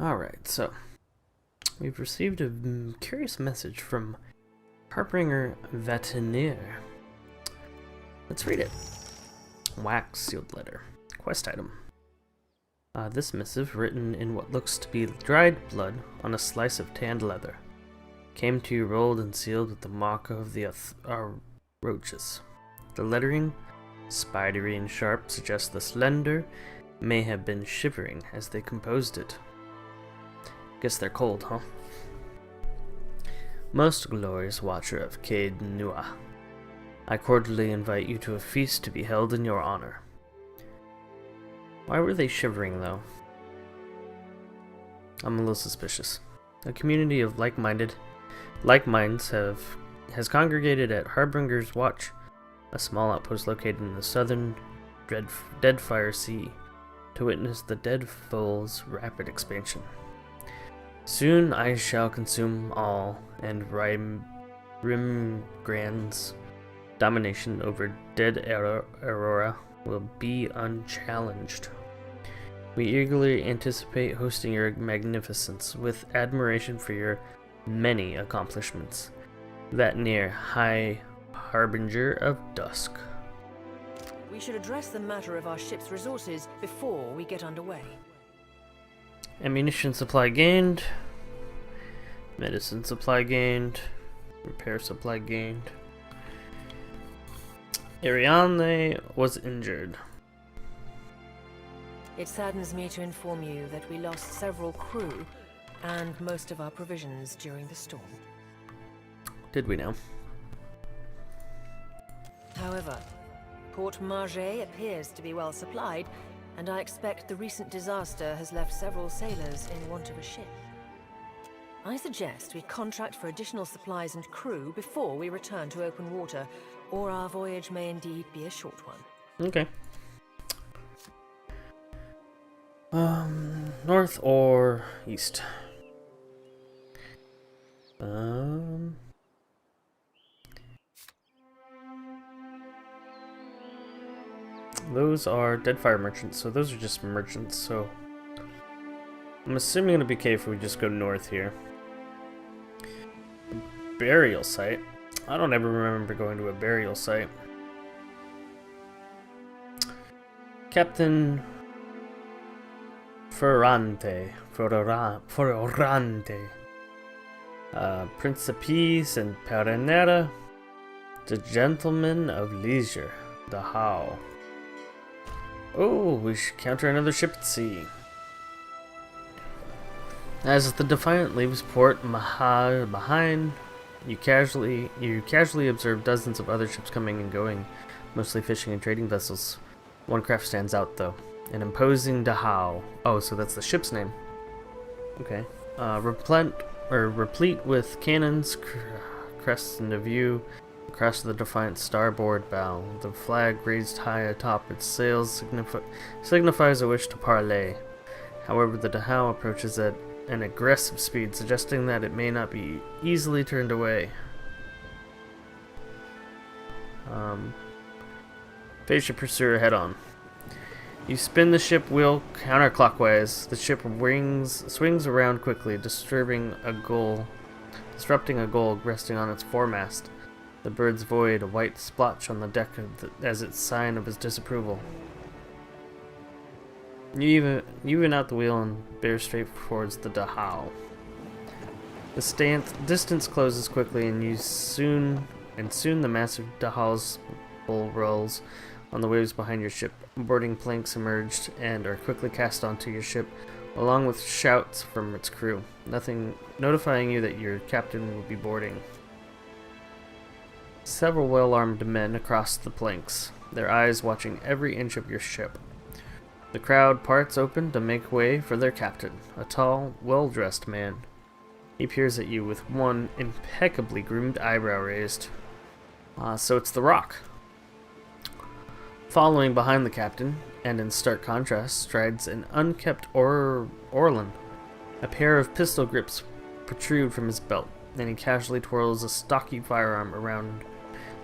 Alright, so we've received a curious message from Harbinger Veterinary. Let's read it. Wax sealed letter. Quest item. This missive, written in what looks to be dried blood on a slice of tanned leather, came to you rolled and sealed with the mark of the roaches. The lettering, spidery and sharp, suggests the slender may have been shivering as they composed it. Guess they're cold, huh? Most glorious watcher of Cade Nua, I cordially invite you to a feast to be held in your honor. Why were they shivering, though? I'm a little suspicious. A community of like minds has congregated at Harbinger's Watch, a small outpost located in the southern Deadfire Sea, to witness the Deadfall's rapid expansion. Soon I shall consume all, and Rimgrand's domination over Dead Aurora will be unchallenged. We eagerly anticipate hosting your magnificence with admiration for your many accomplishments. That near High Harbinger of Dusk. We should address the matter of our ship's resources before we get underway. Ammunition supply gained. Medicine supply gained. Repair supply gained. Ariane was injured. It saddens me to inform you that we lost several crew and most of our provisions during the storm. Did we now? However, Port Margé appears to be well supplied, and I expect the recent disaster has left several sailors in want of a ship. I suggest we contract for additional supplies and crew before we return to open water, or our voyage may indeed be a short one. Okay. North or east? Those are Deadfire merchants, so those are just merchants, so I'm assuming it'll be okay if we just go north here. Burial site? I don't ever remember going to a burial site. Captain Ferrante, Principes and Perenera, the Gentleman of Leisure, the How. Oh, we should counter another ship at sea. As the Defiant leaves Port Mahal behind, you casually observe dozens of other ships coming and going, mostly fishing and trading vessels. One craft stands out, though. An imposing Dahao. Oh, so that's the ship's name. Okay. Replete with cannons, crests into view across the Defiant starboard bow. The flag raised high atop its sails signifies a wish to parley. However, the Dahao approaches at an aggressive speed, suggesting that it may not be easily turned away. Face your pursuer head on. You spin the ship wheel counterclockwise. The ship swings around quickly, disrupting a gull resting on its foremast. The birds void a white splotch on the deck as its sign of his disapproval. You even out the wheel and bear straight towards the Dahao. The distance closes quickly, and soon the massive Dahao's bull rolls on the waves behind your ship. Boarding planks emerged and are quickly cast onto your ship, along with shouts from its crew, notifying you that your captain will be boarding. Several well-armed men across the planks, their eyes watching every inch of your ship. The crowd parts open to make way for their captain, a tall, well-dressed man. He peers at you with one impeccably groomed eyebrow raised. So it's the Rock. Following behind the captain, and in stark contrast, strides an unkempt Orlan. A pair of pistol grips protrude from his belt, and he casually twirls a stocky firearm around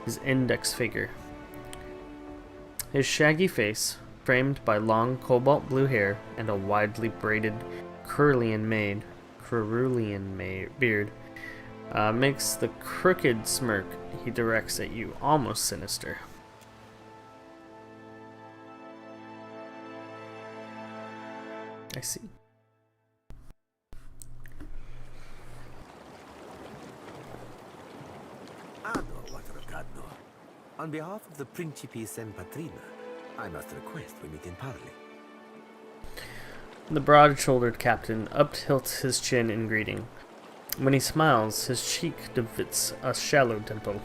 his index finger. His shaggy face, framed by long cobalt blue hair and a widely braided beard makes the crooked smirk he directs at you almost sinister. I see. On behalf of the Principes and Patrina, I must request we meet in parley. The broad-shouldered captain up-tilts his chin in greeting. When he smiles, his cheek depicts a shallow dimple.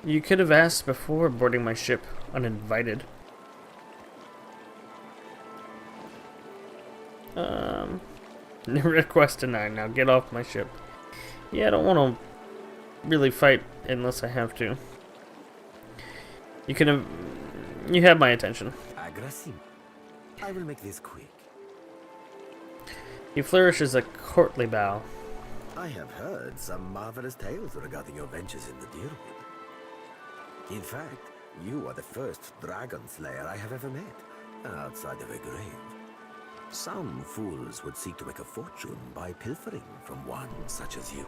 You could have asked before boarding my ship, uninvited. Request denied. Now get off my ship. Yeah, I don't want to really fight unless I have to. You have my attention. Agressive. I will make this quick. He flourishes a courtly bow. I have heard some marvelous tales regarding your ventures in the Deerwood. In fact, you are the first dragon slayer I have ever met, outside of a grave. Some fools would seek to make a fortune by pilfering from one such as you.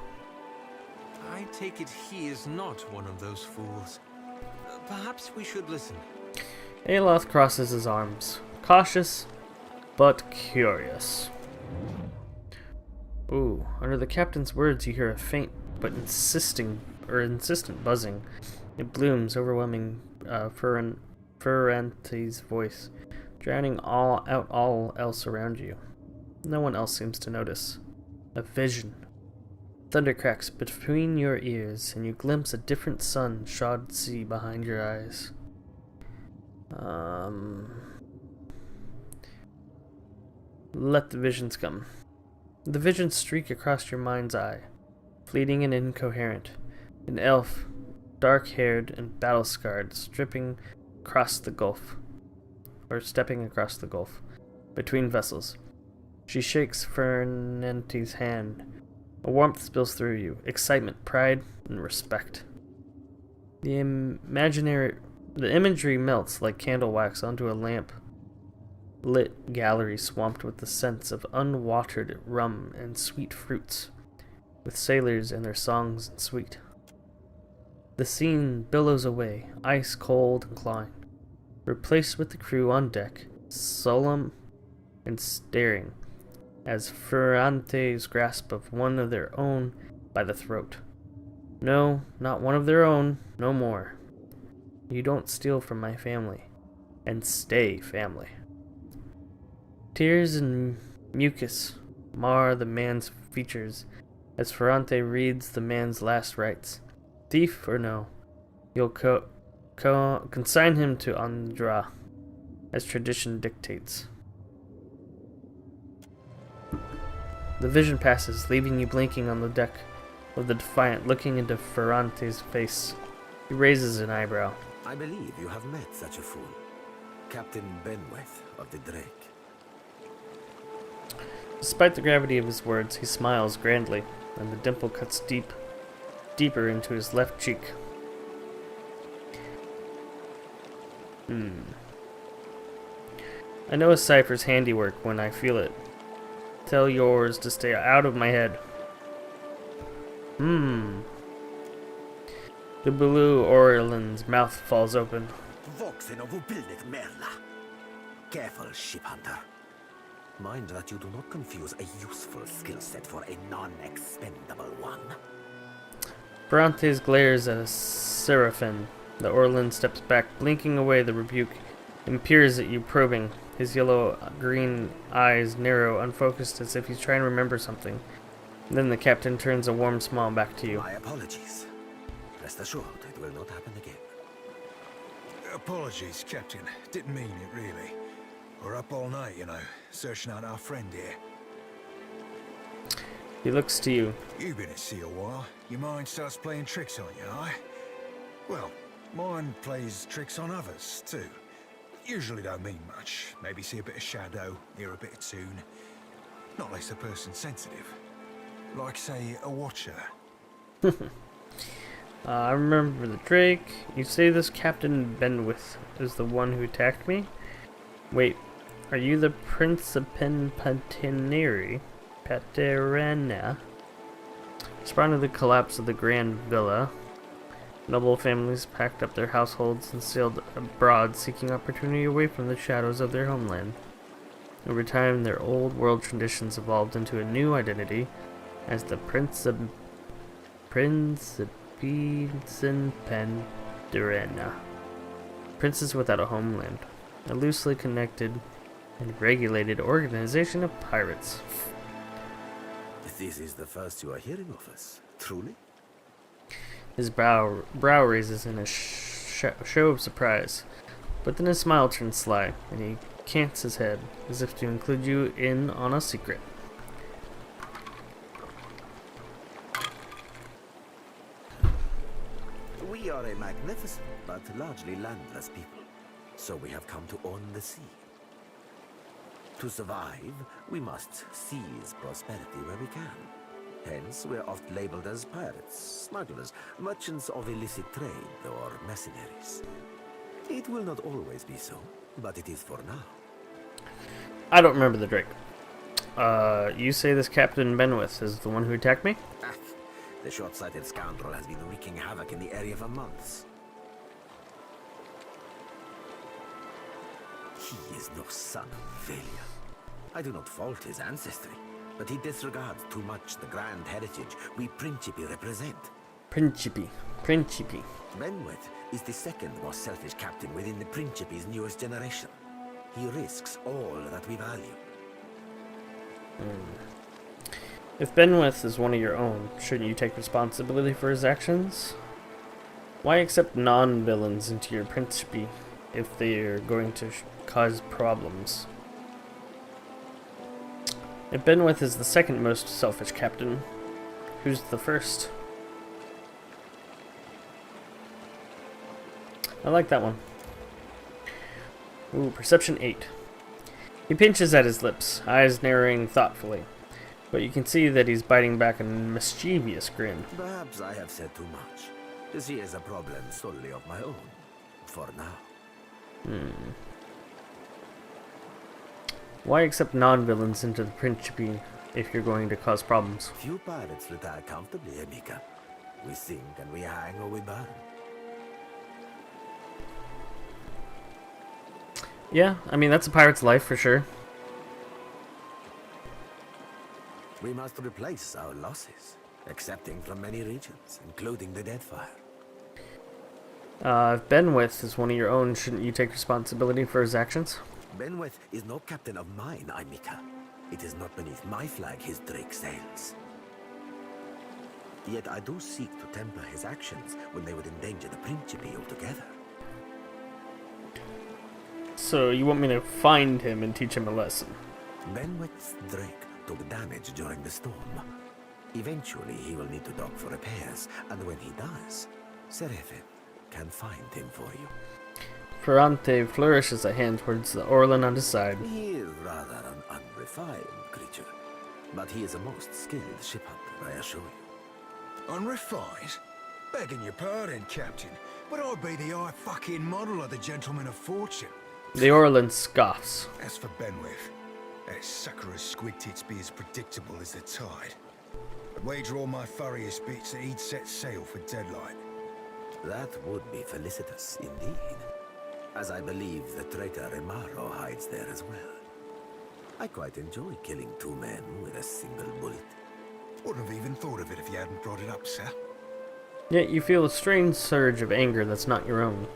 I take it he is not one of those fools. Perhaps we should listen. Aloth crosses his arms, cautious but curious. Ooh, under the captain's words you hear a faint but insistent buzzing. It blooms, overwhelming Ferrante's voice, drowning all else around you. No one else seems to notice. A vision. Thunder cracks between your ears, and you glimpse a different sun-shod sea behind your eyes. Let the visions come. The visions streak across your mind's eye, fleeting and incoherent. An elf, dark-haired and battle-scarred, stepping across the gulf, between vessels. She shakes Ferrante's hand. A warmth spills through you, excitement, pride, and respect. The imagery melts like candle wax onto a lamp-lit gallery swamped with the scents of unwatered rum and sweet fruits, with sailors and their songs and sweet. The scene billows away, ice cold and clawing, replaced with the crew on deck, solemn and staring, as Ferrante's grasp of one of their own by the throat. No, not one of their own, no more. You don't steal from my family, and stay family. Tears and mucus mar the man's features as Ferrante reads the man's last rites. Thief or no, you'll consign him to Andra, as tradition dictates. The vision passes, leaving you blinking on the deck of the Defiant, looking into Ferrante's face. He raises an eyebrow. I believe you have met such a fool. Captain Benweth of the Drake. Despite the gravity of his words, he smiles grandly, and the dimple cuts deeper into his left cheek. I know a cipher's handiwork when I feel it. Tell yours to stay out of my head. The blue Orlin's mouth falls open. Voxen of ubildet merla. Careful, ship hunter. Mind that you do not confuse a useful skill set for a non-expendable one. Ferrantes glares at a seraphim. The Orlin steps back, blinking away the rebuke, and peers at you, probing. His yellow-green eyes narrow, unfocused, as if he's trying to remember something. Then the captain turns a warm smile back to you. My apologies. Rest assured, it will not happen again. Apologies, Captain. Didn't mean it, really. We're up all night, you know, searching out our friend here. He looks to you. You've been at sea a while. Your mind starts playing tricks on you, aye? Well, mine plays tricks on others, too. Usually don't mean much. Maybe see a bit of shadow, hear a bit of tune. Not less a person sensitive. Like, say, a watcher. I remember the Drake. You say this Captain Benwith is the one who attacked me? Wait, Are you the Prince of Patineri? Paterena? Spawned of the collapse of the Grand Villa, noble families packed up their households and sailed abroad, seeking opportunity away from the shadows of their homeland. Over time, their old world traditions evolved into a new identity as the Principes Paterena. Princes without a homeland. A loosely connected and regulated organization of pirates. This is the first you are hearing of us, truly? His brow raises in a show of surprise, but then his smile turns sly, and he cants his head, as if to include you in on a secret. We are a magnificent but largely landless people, so we have come to own the sea. To survive, we must seize prosperity where we can. Hence, we're oft labeled as pirates, smugglers, merchants of illicit trade, or mercenaries. It will not always be so, but it is for now. I don't remember the Drake. You say this Captain Benwith is the one who attacked me? Ah, the short-sighted scoundrel has been wreaking havoc in the area for months. He is no son of failure. I do not fault his ancestry, but he disregards too much the grand heritage we Principi represent. Principi. Benwith is the second most selfish captain within the Principi's newest generation. He risks all that we value. If Benwith is one of your own, shouldn't you take responsibility for his actions? Why accept non-villains into your Principi if they are going to cause problems? If Benwith is the second most selfish captain, who's the first? I like that one. Ooh, perception 8. He pinches at his lips, eyes narrowing thoughtfully, but you can see that he's biting back a mischievous grin. Perhaps I have said too much. This is a problem solely of my own, for now. Why accept non-villains into the Principi if you're going to cause problems? Few pirates retire comfortably, Emika. We sink and we hang or we burn. Yeah, I mean, that's a pirate's life for sure. We must replace our losses, accepting from many regions, including the Deadfire. If Benwith is one of your own, shouldn't you take responsibility for his actions? Benwith is no captain of mine, Emika. It is not beneath my flag his Drake sails. Yet I do seek to temper his actions when they would endanger the Principi altogether. So you want me to find him and teach him a lesson? Benwith's Drake took Dunnage during the storm. Eventually he will need to dock for repairs, and when he does, Seraphin can find him for you. Ferrante flourishes a hand towards the Orlan on his side. He is rather an unrefined creature, but he is a most skilled ship hunter, I assure you. Unrefined? Begging your pardon, Captain, but I'd be the high fucking model of the gentleman of fortune. The Orlan scoffs. As for Benwith, that sucker of squid tits be as predictable as the tide. I'd wager all my furriest bits that he'd set sail for Deadlight. That would be felicitous indeed, as I believe the traitor Remaro hides there as well. I quite enjoy killing two men with a single bullet. Wouldn't have even thought of it if you hadn't brought it up, sir. Yet you feel a strange surge of anger that's not your own.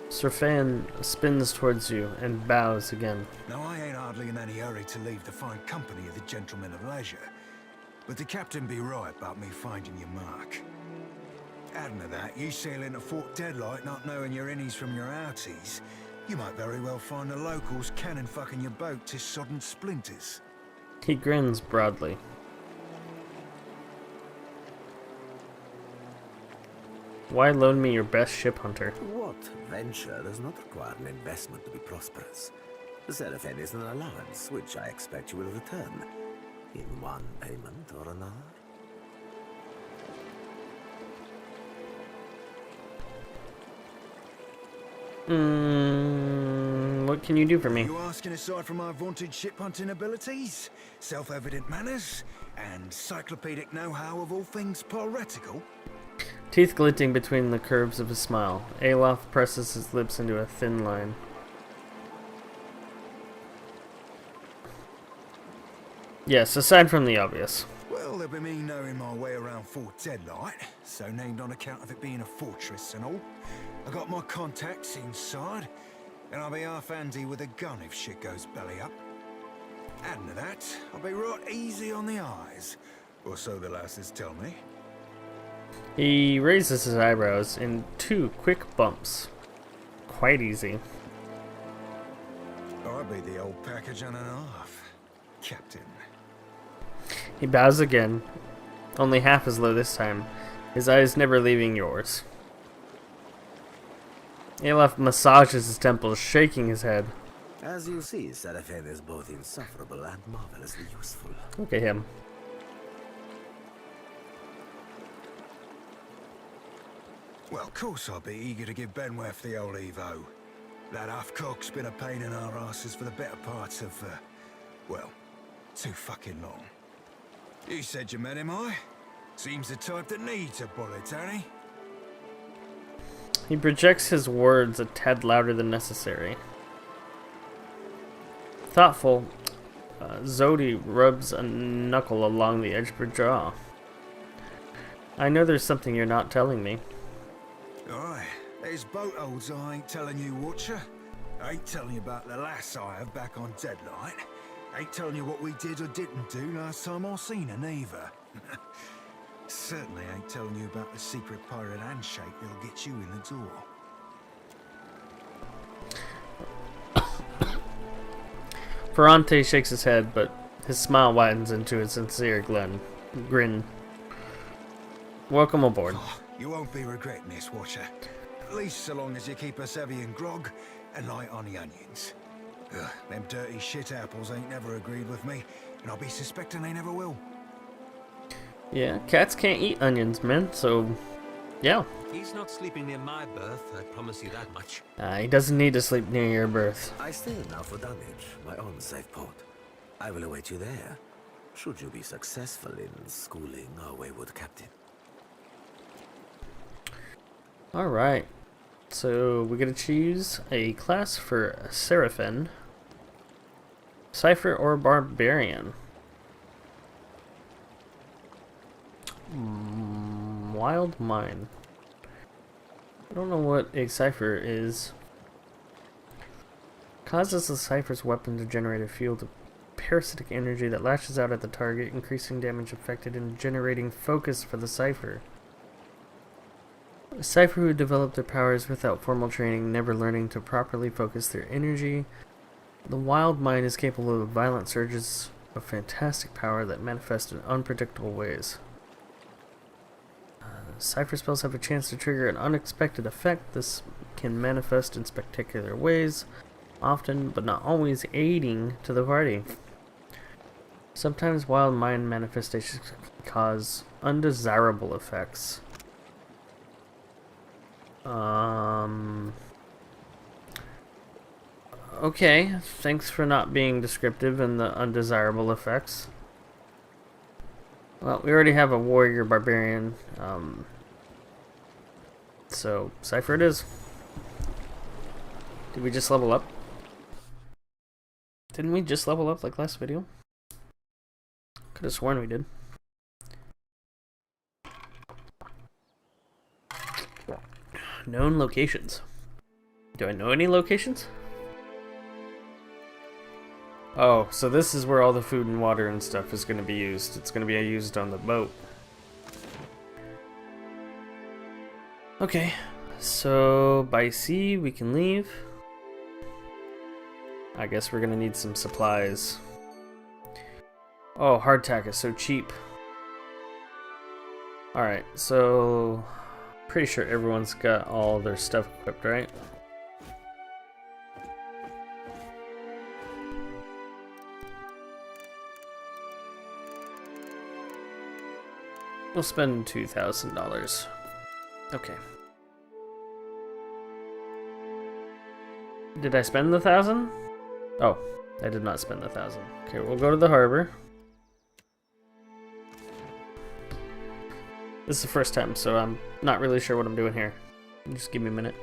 Seraphin spins towards you and bows again. Now, I ain't hardly in any hurry to leave the fine company of the gentlemen of leisure, but the captain be right about me finding your mark. Adding to that, you sail into Fort Deadlight not knowing your innies from your outies, you might very well find the locals cannon fucking your boat to sodden splinters. He grins broadly. Why loan me your best ship hunter? What venture does not require an investment to be prosperous? The Seraphin is an allowance, which I expect you will return, in one payment or another. What What can you do for me? You asking aside from my vaunted ship hunting abilities, self-evident manners, and cyclopedic know-how of all things piratical? Teeth glinting between the curves of his smile, Alof presses his lips into a thin line. Yes, aside from the obvious. Well, there'll be me knowing my way around Fort Deadlight, so named on account of it being a fortress and all. I got my contacts inside, and I'll be half handy with a gun if shit goes belly up. Adding to that, I'll be right easy on the eyes, or so the lasses tell me. He raises his eyebrows in 2 quick bumps. Quite easy. I'll be the old package and a half, Captain. He bows again, only half as low this time, his eyes never leaving yours. Alof massages his temples, shaking his head. As you see, Seraphin is both insufferable and marvelously useful. Look at him. Well, of course I'll be eager to give Benweth the old Evo. That half-cock's been a pain in our asses for the better part of, well, too fucking long. You said you met him, I? Seems the type that needs a bullet, ain't he? He projects his words a tad louder than necessary. Thoughtful, Zodi rubs a knuckle along the edge of her jaw. I know there's something you're not telling me. Aye, there's boat holes I ain't telling you, Watcher. I ain't telling you about the lass I have back on Deadlight. Ain't telling you what we did or didn't do last time I seen her, neither. Certainly ain't telling you about the secret pirate handshake that'll get you in the door. Ferrante shakes his head, but his smile widens into a sincere grin. Welcome aboard. Oh, you won't be regretting this, Watcher. At least so long as you keep us heavy in grog and light on the onions. Ugh, them dirty shit apples ain't never agreed with me, and I'll be suspecting they never will. Yeah, cats can't eat onions, man, so yeah. He's not sleeping near my berth, I promise you that much. He doesn't need to sleep near your berth. I stay now for Dunnage, my own safe port. I will await you there, should you be successful in schooling our wayward captain. Alright, so we're gonna choose a class for Seraphin, Cypher or Barbarian. Wild Mind. I don't know what a Cypher is. Causes the Cypher's weapon to generate a field of parasitic energy that lashes out at the target, increasing damage affected and generating focus for the Cypher. A Cypher who developed their powers without formal training, never learning to properly focus their energy. The Wild Mind is capable of violent surges of fantastic power that manifest in unpredictable ways. Cypher spells have a chance to trigger an unexpected effect. This can manifest in spectacular ways, often but not always aiding to the party. Sometimes Wild Mind manifestations can cause undesirable effects. Okay, thanks for not being descriptive in the undesirable effects. Well, we already have a warrior barbarian, so Cypher it is. Did we just level up? Didn't we just level up like last video? Could have sworn we did. Known locations. Do I know any locations? Oh, so this is where all the food and water and stuff is going to be used. It's going to be used on the boat. Okay, so by sea we can leave. I guess we're going to need some supplies. Oh, hardtack is so cheap. Alright, so pretty sure everyone's got all their stuff equipped, right? We'll spend $2,000. Okay. Did I spend the 1,000? Oh, I did not spend the 1,000. Okay, we'll go to the harbor. This is the first time, so I'm not really sure what I'm doing here. Just give me a minute.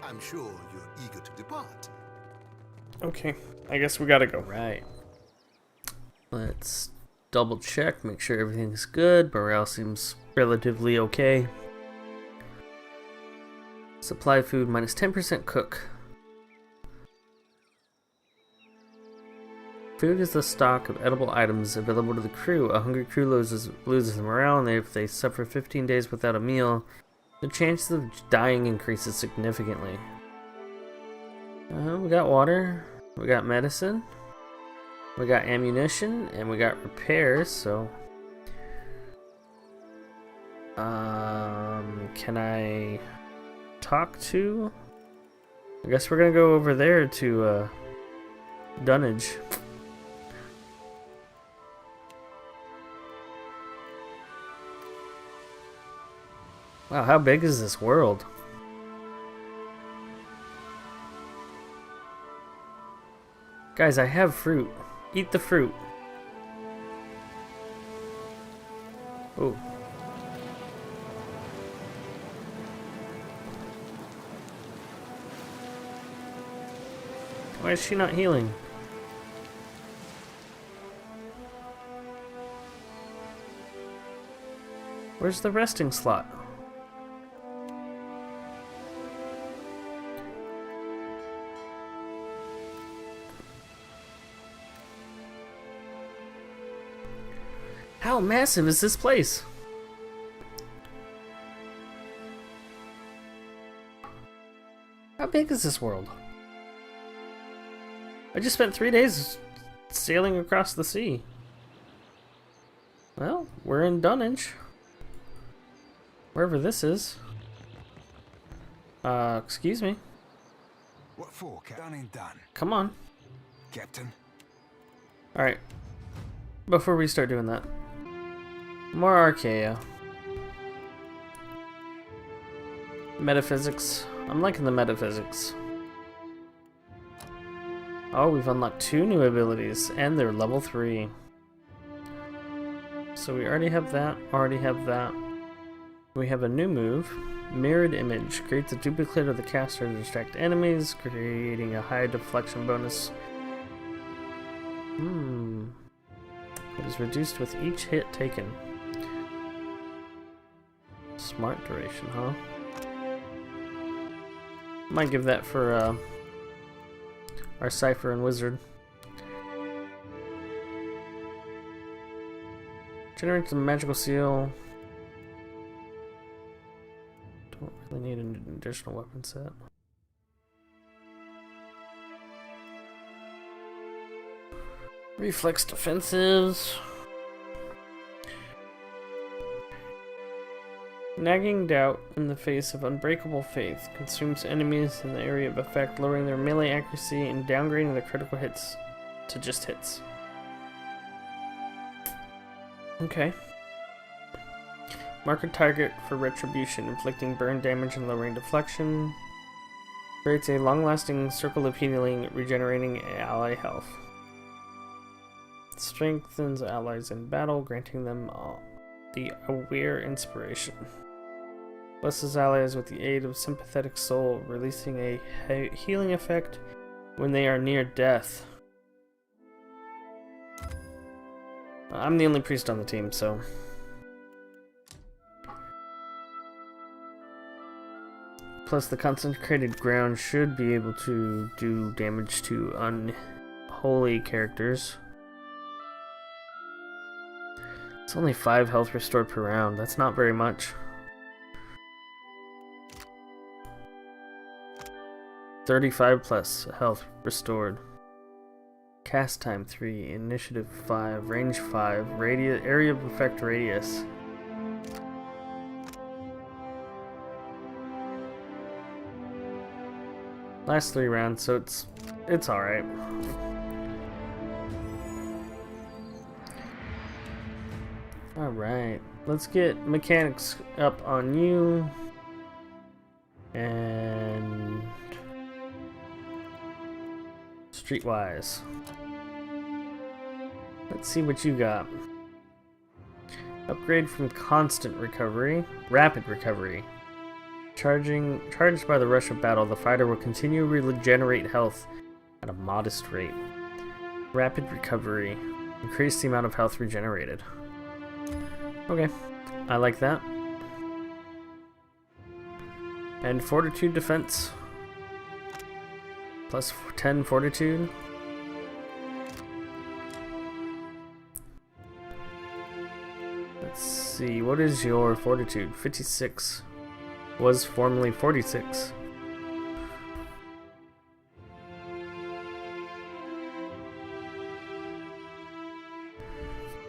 I'm sure you're eager to depart. Okay, I guess we gotta go. Right. Let's double check, make sure everything's good. Morale seems relatively okay. Supply food minus 10% cook. Food is the stock of edible items available to the crew. A hungry crew loses morale, and if they suffer 15 days without a meal, the chances of dying increases significantly. We got water, we got medicine, we got ammunition, and we got repairs, so... can I talk to... I guess we're gonna go over there to, Dunnage. Wow, how big is this world? Guys, I have fruit. Eat the fruit. Oh. Why is she not healing? Where's the resting slot? How massive is this place? How big is this world? I just spent 3 days sailing across the sea. Well, we're in Dunnage. Wherever this is. Excuse me. What for, Done and done. Come on. Captain. Alright. Before we start doing that. More Archaea. Metaphysics. I'm liking the metaphysics. Oh, we've unlocked 2 new abilities, and they're level 3. So we already have that, We have a new move. Mirrored Image. Creates a duplicate of the caster to distract enemies, creating a high deflection bonus. It is reduced with each hit taken. Smart duration, huh? Might give that for our Cypher and Wizard. Generates a magical seal. Don't really need an additional weapon set. Reflex defensives. Nagging doubt in the face of unbreakable faith consumes enemies in the area of effect, lowering their melee accuracy and downgrading their critical hits to just hits. Okay. Mark a target for retribution, inflicting burn damage and lowering deflection. Creates a long-lasting circle of healing, regenerating ally health. Strengthens allies in battle, granting them the aware inspiration. Blesses allies with the aid of sympathetic soul, releasing a healing effect when they are near death. I'm the only priest on the team, so... Plus the concentrated ground should be able to do damage to unholy characters. It's only 5 health restored per round. That's not very much. 35 plus health restored. Cast time 3, initiative 5, range 5, area of effect radius. Last 3 rounds, so it's alright. Alright, let's get mechanics up on you. And streetwise. Let's see what you got. Upgrade from constant recovery, rapid recovery. Charged by the rush of battle, the fighter will continue to regenerate health at a modest rate. Rapid recovery. Increase the amount of health regenerated. Okay, I like that. And fortitude defense. Plus 10 fortitude. Let's see, what is your fortitude? 56. Was formerly 46.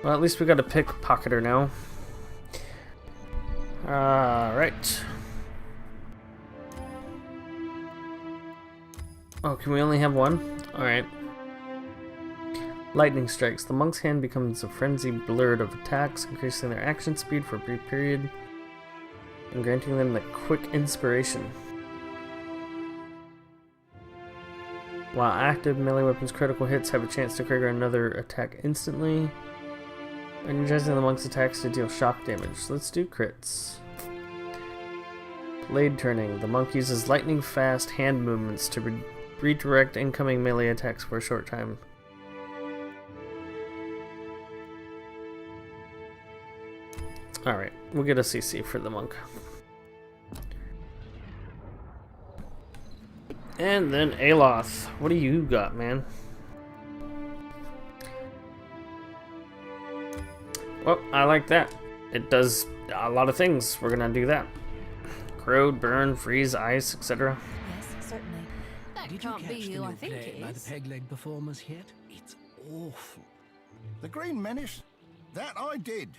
Well, at least we got a pickpocketer now. Alright. Oh, can we only have one? Alright. Lightning strikes. The monk's hand becomes a frenzied blur of attacks, increasing their action speed for a brief period and granting them the quick inspiration. While active, melee weapons critical hits have a chance to trigger another attack instantly, energizing the monk's attacks to deal shock damage. Let's do crits. Blade turning. The monk uses lightning fast hand movements to redirect incoming melee attacks for a short time. Alright, we'll get a CC for the monk. And then Aloth. What do you got, man? Well, I like that. It does a lot of things. We're gonna do that. Corrode, burn, freeze, ice, etc. Yes, certainly. That Did you can't catch be the who new I think play it by the is. peg leg performers yet? It's awful. The Green Menace? That I did.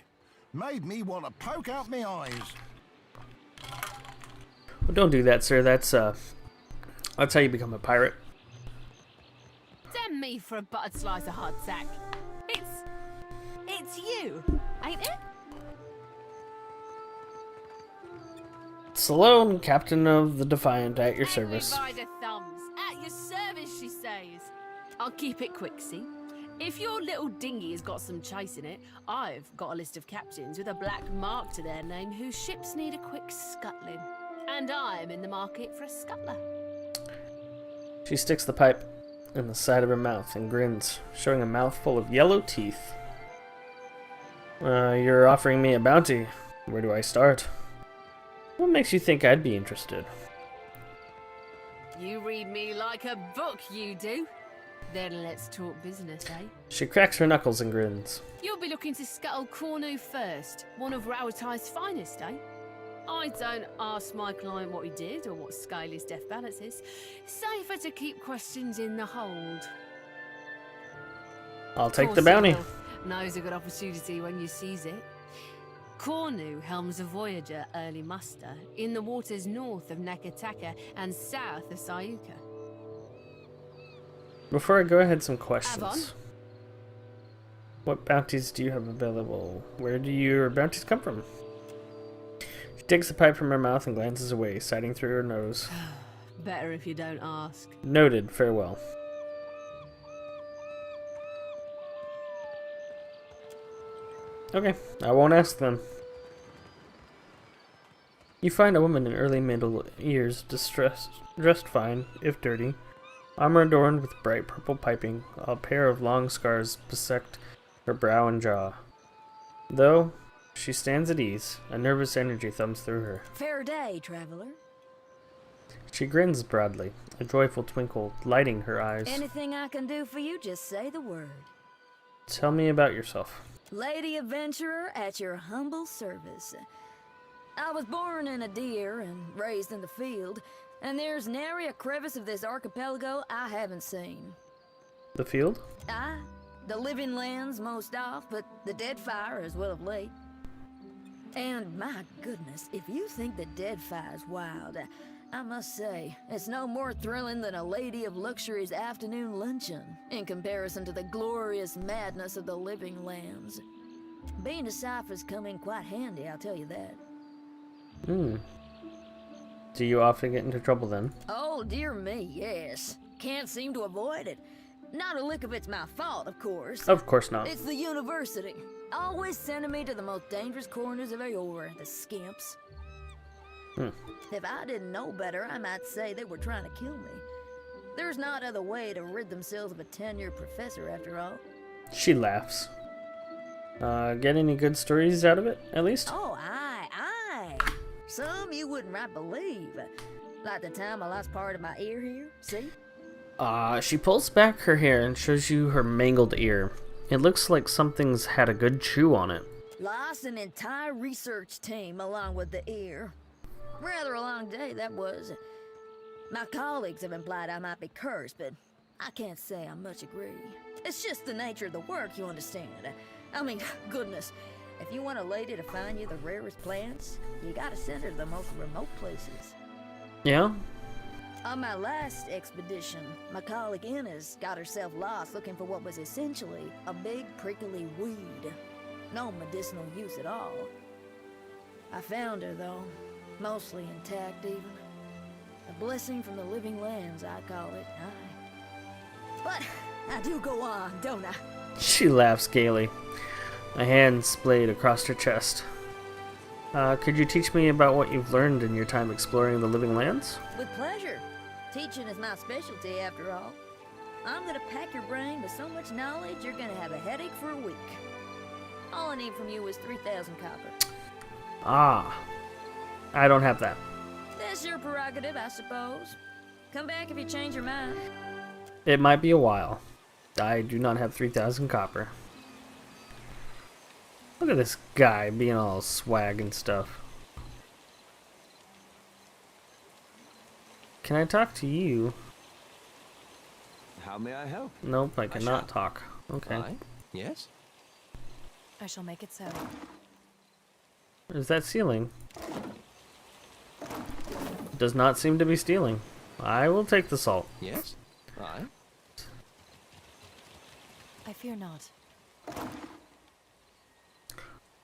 Made me want to poke out my eyes. Well, don't do that, sir. That's how you become a pirate. Damn me for a buttered slice of hardtack. It's you, ain't it? Salone, captain of the Defiant, at your service. Everybody thumbs. At your service, she says. I'll keep it quick, see? If your little dinghy has got some chase in it, I've got a list of captains with a black mark to their name whose ships need a quick scuttling. And I'm in the market for a scuttler. She sticks the pipe in the side of her mouth and grins, showing a mouth full of yellow teeth. You're offering me a bounty. Where do I start? What makes you think I'd be interested? You read me like a book, you do. Then let's talk business, eh? She cracks her knuckles and grins. You'll be looking to scuttle Cornu first, one of Rauatai's finest, eh? I don't ask my client what he did or what scale his death balance is. Safer to keep questions in the hold. I'll take Poor the bounty. Cyril knows a good opportunity when you seize it. Cornu helms a voyager early muster in the waters north of Nakataka and south of Sayuka. Before I go ahead, some Avon? questions. What bounties do you have available? Where do your bounties come from? She takes the pipe from her mouth and glances away, sighting through her nose. Better if you don't ask. Noted. Farewell. Okay, I won't ask them. You find a woman in early middle years, dressed fine, if dirty. Armor adorned with bright purple piping, a pair of long scars bisect her brow and jaw. Though she stands at ease, a nervous energy thumbs through her. Fair day, traveler. She grins broadly, a joyful twinkle lighting her eyes. Anything I can do for you, just say the word. Tell me about yourself. Lady adventurer at your humble service. I was born in a deer and raised in the field, and there's nary a crevice of this archipelago I haven't seen. The field? Aye, the living lands most off, but the Deadfire as well of late. And my goodness, if you think the Deadfire's wild, I must say, it's no more thrilling than a Lady of Luxury's afternoon luncheon, in comparison to the glorious madness of the living lands. Being a cipher's come in quite handy, I'll tell you that. Hmm. Do you often get into trouble then? Oh, dear me, yes. Can't seem to avoid it. Not a lick of it's my fault, of course. Of course not. It's the university. Always sending me to the most dangerous corners of Eora, the skimps. If I didn't know better, I might say they were trying to kill me. There's not other way to rid themselves of a tenured professor, after all. She laughs. Get any good stories out of it, at least? Oh, aye. Some you wouldn't right believe. Like the time I lost part of my ear here, see? She pulls back her hair and shows you her mangled ear. It looks like something's had a good chew on it. Lost an entire research team along with the ear. Rather a long day, that was. My colleagues have implied I might be cursed, but I can't say I much agree. It's just the nature of the work, you understand. I mean, goodness, if you want a lady to find you the rarest plants, you gotta send her to the most remote places. Yeah? On my last expedition, my colleague Inez got herself lost looking for what was essentially a big prickly weed. No medicinal use at all. I found her, though. Mostly intact, even. A blessing from the living lands, I call it. Aye. But I do go on, don't I? She laughs gaily. A hand splayed across her chest. Could you teach me about what you've learned in your time exploring the living lands? With pleasure. Teaching is my specialty, after all. I'm gonna pack your brain with so much knowledge, you're gonna have a headache for a week. All I need from you is 3,000 copper. Ah. I don't have that. That's your prerogative, I suppose. Come back if you change your mind. It might be a while. I do not have 3,000 copper. Look at this guy being all swag and stuff. Can I talk to you? How may I help? Nope, I cannot talk. Okay. I? Yes? I shall make it so. Is that stealing? Does not seem to be stealing. I will take the salt. Yes? I? I fear not.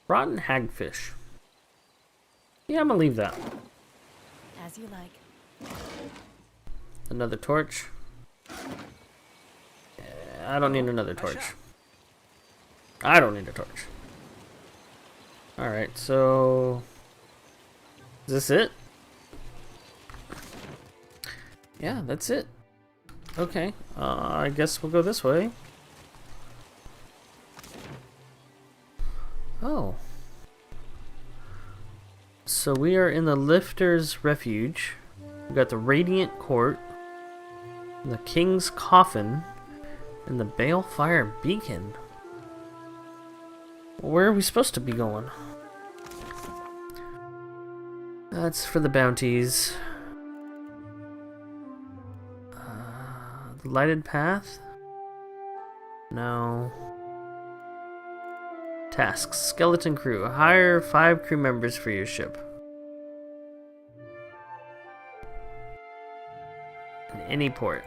Rotten hagfish. Yeah, I'm gonna leave that. As you like. Another torch. I don't need another torch. I don't need a torch. Alright, so... Is this it? Yeah, that's it. Okay, I guess we'll go this way. Oh. So we are in the Lifter's Refuge. We got the Radiant Court, the King's Coffin, and the Balefire Beacon. Where are we supposed to be going? That's for the bounties. The lighted path? No. Tasks. Skeleton crew. Hire 5 crew members for your ship. In any port.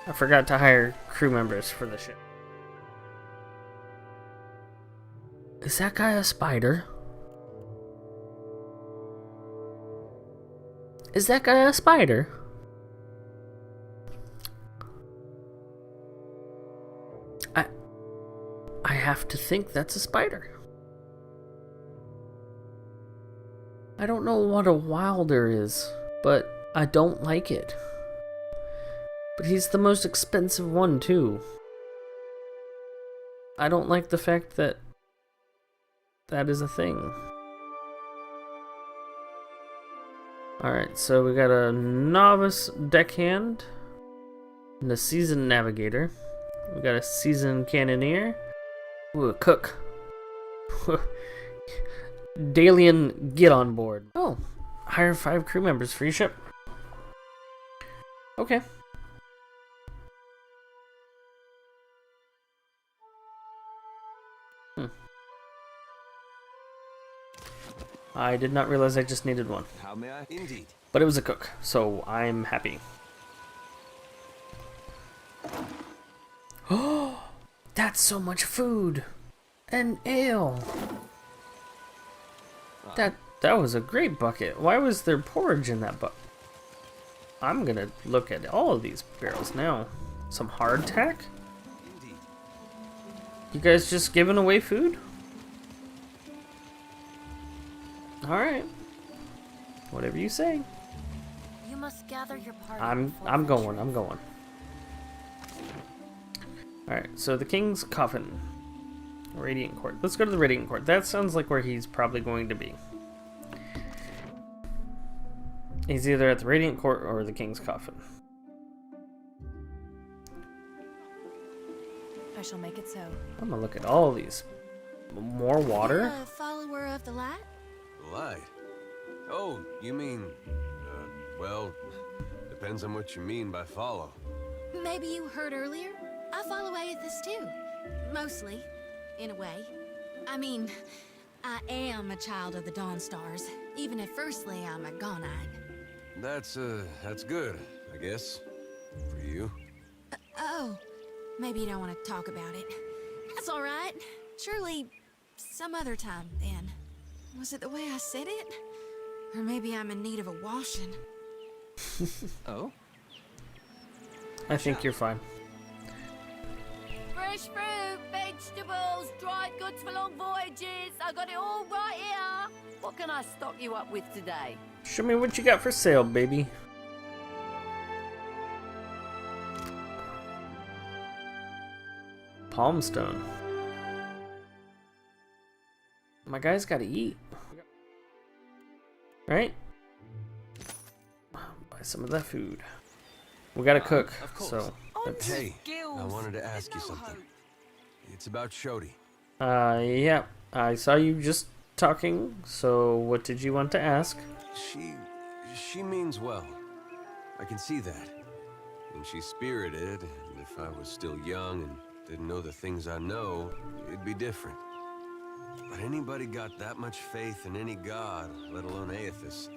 I forgot to hire crew members for the ship. Is that guy a spider? Is that guy a spider? I have to think that's a spider. I don't know what a wilder is, but I don't like it. But he's the most expensive one too. I don't like the fact that that is a thing. Alright, so we got a novice deckhand and a seasoned navigator. We got a seasoned cannoneer. Ooh, a cook. Dalian, get on board. Oh, hire 5 crew members for your ship. Okay. I did not realize I just needed one. How may I? Indeed. But it was a cook, so I'm happy. Oh, That's so much food and ale. That was a great bucket. Why was there porridge in that bucket? I'm gonna look at all of these barrels now. Some hardtack? You guys just giving away food? Alright. Whatever you say. You must gather your party. I'm going. Alright, so the King's Coffin. Radiant Court. Let's go to the Radiant Court. That sounds like where he's probably going to be. He's either at the Radiant Court or the King's Coffin. I shall make it so. I'm gonna look at all these. More water? A follower of the light? Light? Oh, you mean... well, depends on what you mean by follow. Maybe you heard earlier? I follow Aethys too. Mostly, in a way. I mean, I am a child of the Dawn Stars, even if firstly I'm a Gonide. That's good, I guess. For you. Oh, maybe you don't want to talk about it. That's alright. Surely, some other time, then. Was it the way I said it? Or maybe I'm in need of a washing. Oh? I think you're fine. Fresh fruit, vegetables, dried goods for long voyages. I got it all right here. What can I stock you up with today? Show me what you got for sale, baby. Palmstone. My guy's gotta eat. Right? Buy some of that food. We gotta cook, so... Hey, I wanted to ask you something. It's about Shodi. Yeah. I saw you just talking, so what did you want to ask? She means well. I can see that. And she's spirited, and if I was still young and didn't know the things I know, it'd be different. But anybody got that much faith in any god, let alone Aethys?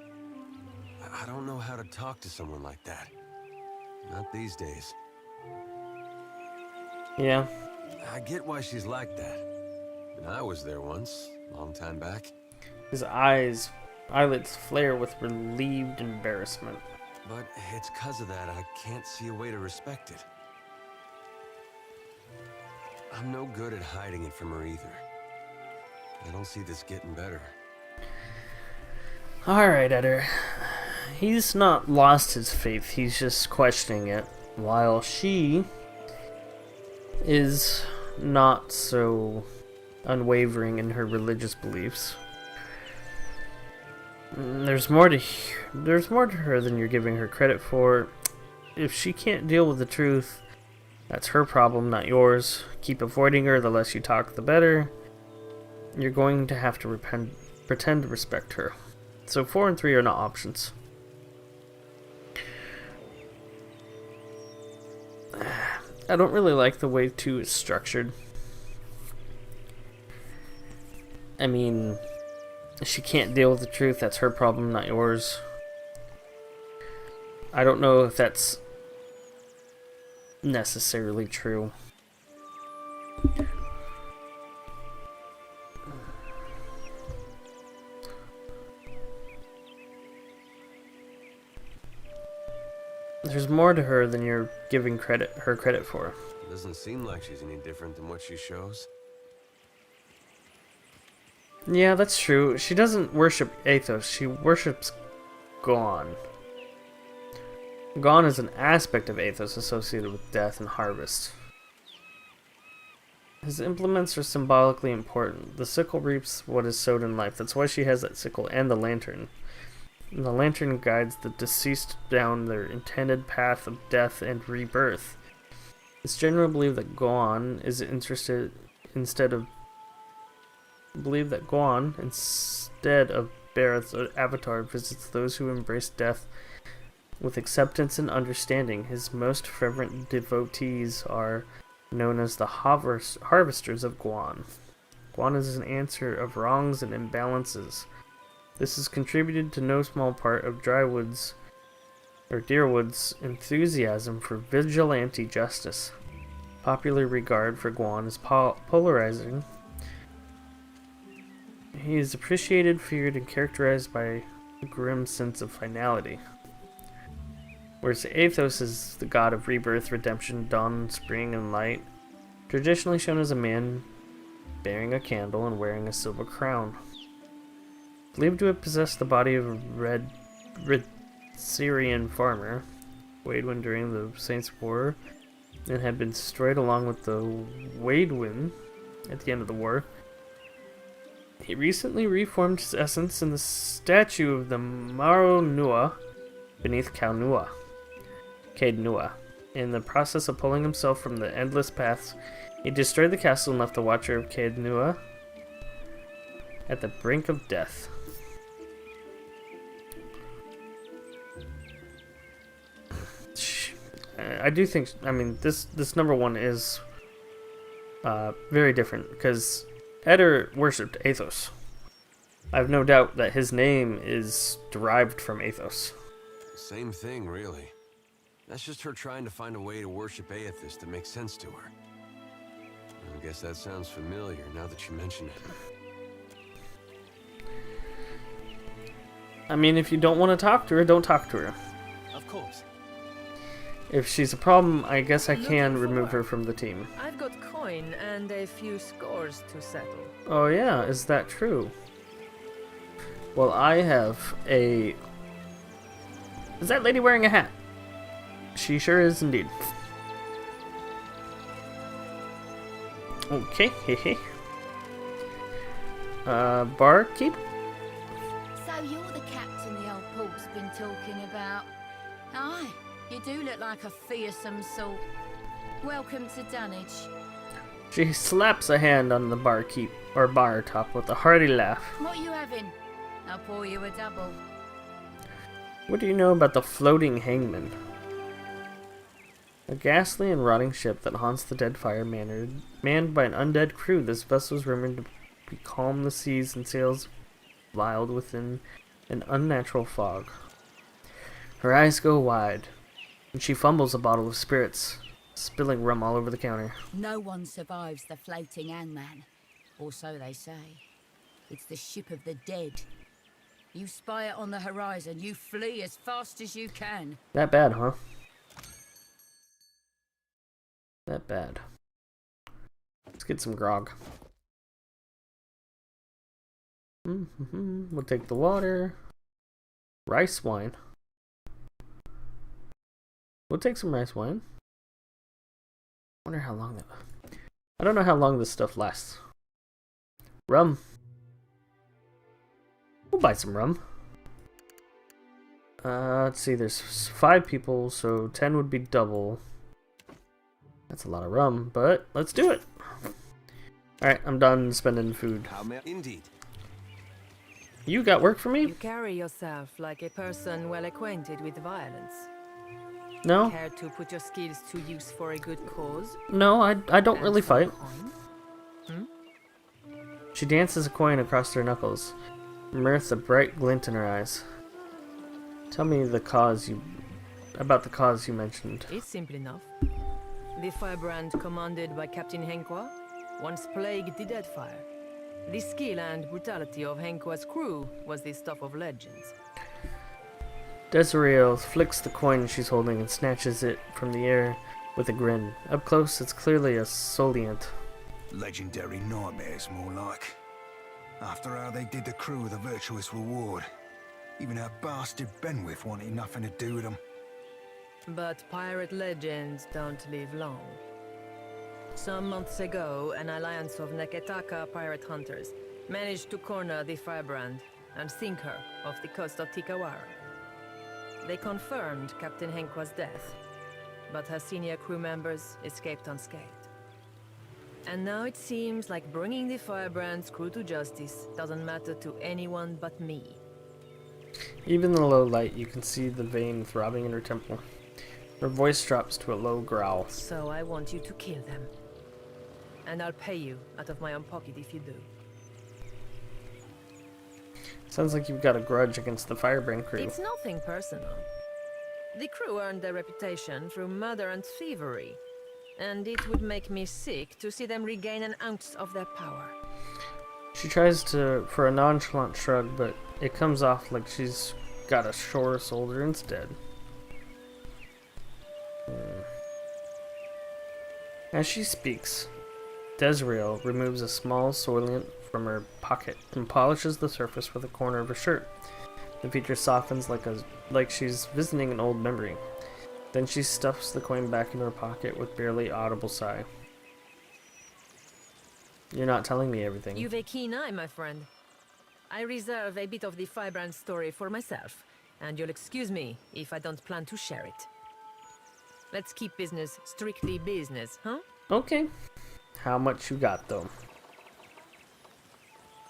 I don't know how to talk to someone like that. Not these days. Yeah. I get why she's like that. And I was there once, a long time back. His eyelids flare with relieved embarrassment. But it's 'cause of that I can't see a way to respect it. I'm no good at hiding it from her either. I don't see this getting better. Alright, Eder. He's not lost his faith, he's just questioning it. While she is not so unwavering in her religious beliefs. There's more to her than you're giving her credit for. If she can't deal with the truth, that's her problem, not yours. Keep avoiding her, the less you talk, the better. You're going to have to pretend to respect her. So 4 and 3 are not options. I don't really like the way 2 is structured. I mean, if she can't deal with the truth, that's her problem, not yours. I don't know if that's necessarily true. There's more to her than you're giving her credit for. It doesn't seem like she's any different than what she shows. Yeah, that's true. She doesn't worship Aethys, she worships Gon. Gon is an aspect of Aethys associated with death and harvest. His implements are symbolically important. The sickle reaps what is sowed in life. That's why she has that sickle and the lantern. And the lantern guides the deceased down their intended path of death and rebirth. It's generally believed that Gon instead of Bareth's avatar, visits those who embrace death with acceptance and understanding. His most fervent devotees are known as the harvesters of Guan. Guan is an answer of wrongs and imbalances. This has contributed to no small part of Deerwood's enthusiasm for vigilante justice. Popular regard for Guan is polarizing. He is appreciated, feared, and characterized by a grim sense of finality. Whereas Athos is the god of rebirth, redemption, dawn, spring, and light, traditionally shown as a man bearing a candle and wearing a silver crown. Believed to have possessed the body of a red Syrian farmer, Waidwin during the Saints' War, and had been destroyed along with the Waidwin at the end of the war. He recently reformed his essence in the statue of the Maro Nua beneath Cade Nua. In the process of pulling himself from the endless paths, he destroyed the castle and left the Watcher of Cade Nua at the brink of death. I do think, I mean, this number one is very different, because Eder worshipped Athos. I have no doubt that his name is derived from Athos. Same thing, really. That's just her trying to find a way to worship Aethys that makes sense to her. I guess that sounds familiar now that you mention it. I mean, if you don't want to talk to her, don't talk to her. Of course. If she's a problem, I guess I can remove her from the team. I've got coin and a few scores to settle. Oh yeah, is that true? Well, I have a... Is that lady wearing a hat? She sure is indeed. Okay, hehe. Barkeep? So you're the captain the old Paul's been talking about? Aye, you do look like a fearsome sort. Welcome to Dunnage. She slaps a hand on the barkeep, or bar top, with a hearty laugh. What you having? I'll pour you a double. What do you know about the floating hangman? A ghastly and rotting ship that haunts the Deadfire manned by an undead crew. This vessel is rumored to calm the seas and sails wild within an unnatural fog. Her eyes go wide, and she fumbles a bottle of spirits, spilling rum all over the counter. No one survives the floating hangman, or so they say. It's the ship of the dead. You spy it on the horizon, you flee as fast as you can. That bad, huh? That bad. Let's get some grog. We'll take the water. Rice wine. We'll take some rice wine. Wonder how long that... I don't know how long this stuff lasts. Rum. We'll buy some rum. Let's see, there's 5 people, so 10 would be double. That's a lot of rum, but let's do it. Alright, I'm done spending food. Indeed. You got work for me? You carry yourself like a person well acquainted with violence. No? Care to put your skills to use for a good cause? No, I don't really fight. Hmm? She dances a coin across her knuckles. Mirth, a bright glint in her eyes. Tell me about the cause you mentioned. It's simple enough. The firebrand commanded by Captain Henqua once plagued the Deadfire. The skill and brutality of Henqua's crew was the stuff of legends. Desiree flicks the coin she's holding and snatches it from the air with a grin. Up close, it's clearly a Soliant. Legendary nightmares, more like. After how they did the crew with a virtuous reward. Even that bastard Benwith wanted nothing to do with them. But pirate legends don't live long. Some months ago, an alliance of Neketaka pirate hunters managed to corner the firebrand and sink her off the coast of Tikawara. They confirmed Captain Henqua's death, but her senior crew members escaped unscathed. And now it seems like bringing the firebrand's crew to justice doesn't matter to anyone but me. Even in the low light, you can see the vein throbbing in her temple. Her voice drops to a low growl. So I want you to kill them. And I'll pay you out of my own pocket if you do. Sounds like you've got a grudge against the firebrand crew. It's nothing personal. The crew earned their reputation through murder and thievery. and it would make me sick to see them regain an ounce of their power. She tries for a nonchalant shrug, but it comes off like she's got a sore shoulder instead. As she speaks, Desriel removes a small soilent from her pocket and polishes the surface with a corner of her shirt. The feature softens like she's visiting an old memory. Then she stuffs the coin back into her pocket with barely audible sigh. You're not telling me everything. You've a keen eye, my friend. I reserve a bit of the Firebrand story for myself, and you'll excuse me if I don't plan to share it. Let's keep business strictly business, huh? Okay. How much you got, though?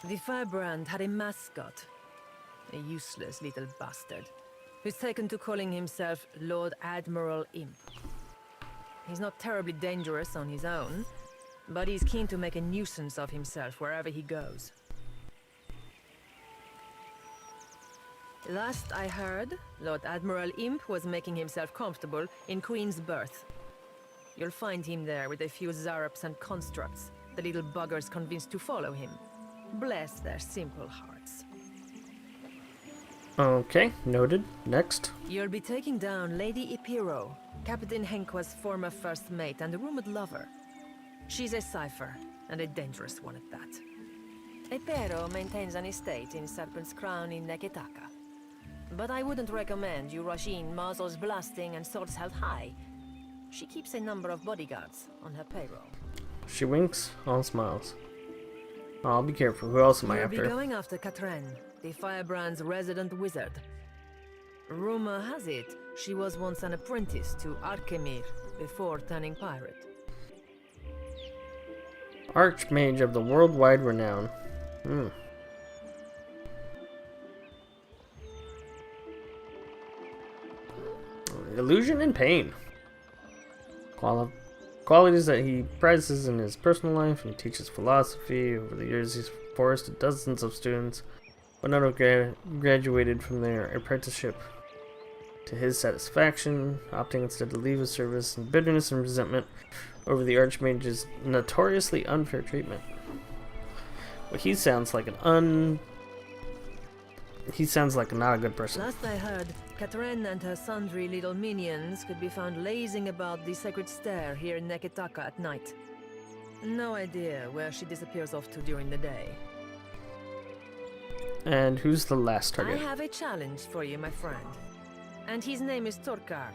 The Firebrand had a mascot. A useless little bastard, who's taken to calling himself Lord Admiral Imp. He's not terribly dangerous on his own, but he's keen to make a nuisance of himself wherever he goes. Last I heard, Lord Admiral Imp was making himself comfortable in Queen's Berth. You'll find him there with a few Zarups and constructs, the little buggers convinced to follow him. Bless their simple hearts. Okay, noted. Next. You'll be taking down Lady Ipiro, Captain Henkwa's former first mate and a rumored lover. She's a cipher, and a dangerous one at that. Ipiro maintains an estate in Serpent's Crown in Neketaka. But I wouldn't recommend you rush in muzzles blasting and swords held high. She keeps a number of bodyguards on her payroll. She winks, all smiles. I'll be careful. Who else am I You'll after? be going after Katren, the Firebrand's resident wizard. Rumor has it, she was once an apprentice to Arkemir before turning pirate. Archmage of the worldwide renown. Illusion and pain. Qualities that he prizes in his personal life. He teaches philosophy. Over the years, he's forced dozens of students, but none have graduated from their apprenticeship to his satisfaction, opting instead to leave his service in bitterness and resentment over the Archmage's notoriously unfair treatment. Well, he sounds like not a good person. Last I heard, Katren and her sundry little minions could be found lazing about the sacred stair here in Neketaka at night. No idea where she disappears off to during the day. And who's the last I target? have a challenge for you, my friend. And his name is Torkar,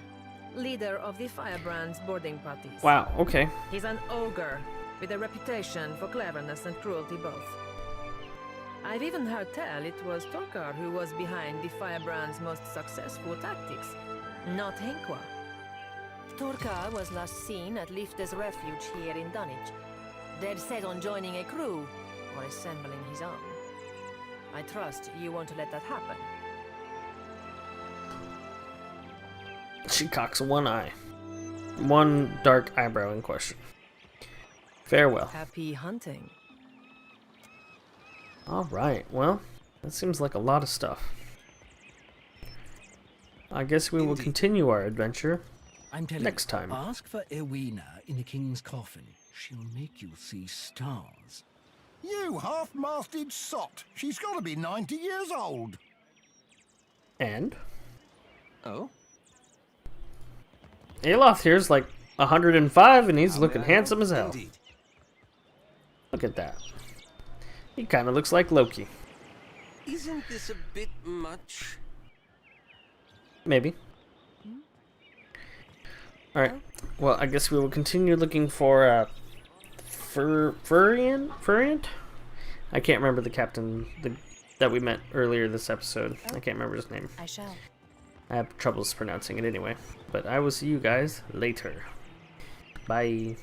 leader of the Firebrand's boarding parties. Wow, okay. He's an ogre, with a reputation for cleverness and cruelty both. I've even heard tell it was Torkar who was behind the Firebrand's most successful tactics, not Henkwa. Torkar was last seen at Lifte's refuge here in Dunnage, dead set on joining a crew, or assembling his own. I trust you won't let that happen. She cocks one eye. One dark eyebrow in question. Farewell. Happy hunting. Alright, well, that seems like a lot of stuff. I guess we will continue our adventure next time. Ask for Ewina in the king's coffin. She'll make you see stars. You half-masted sot! She's got to be 90 years old! And? Oh? Aloth here's like 105 and he's looking handsome as hell. Indeed. Look at that. He kind of looks like Loki. Isn't this a bit much? Maybe. Alright, well, I guess we will continue looking for Furiant? I can't remember the captain that we met earlier this episode. I can't remember his name. I shall. I have troubles pronouncing it anyway. But I will see you guys later. Bye.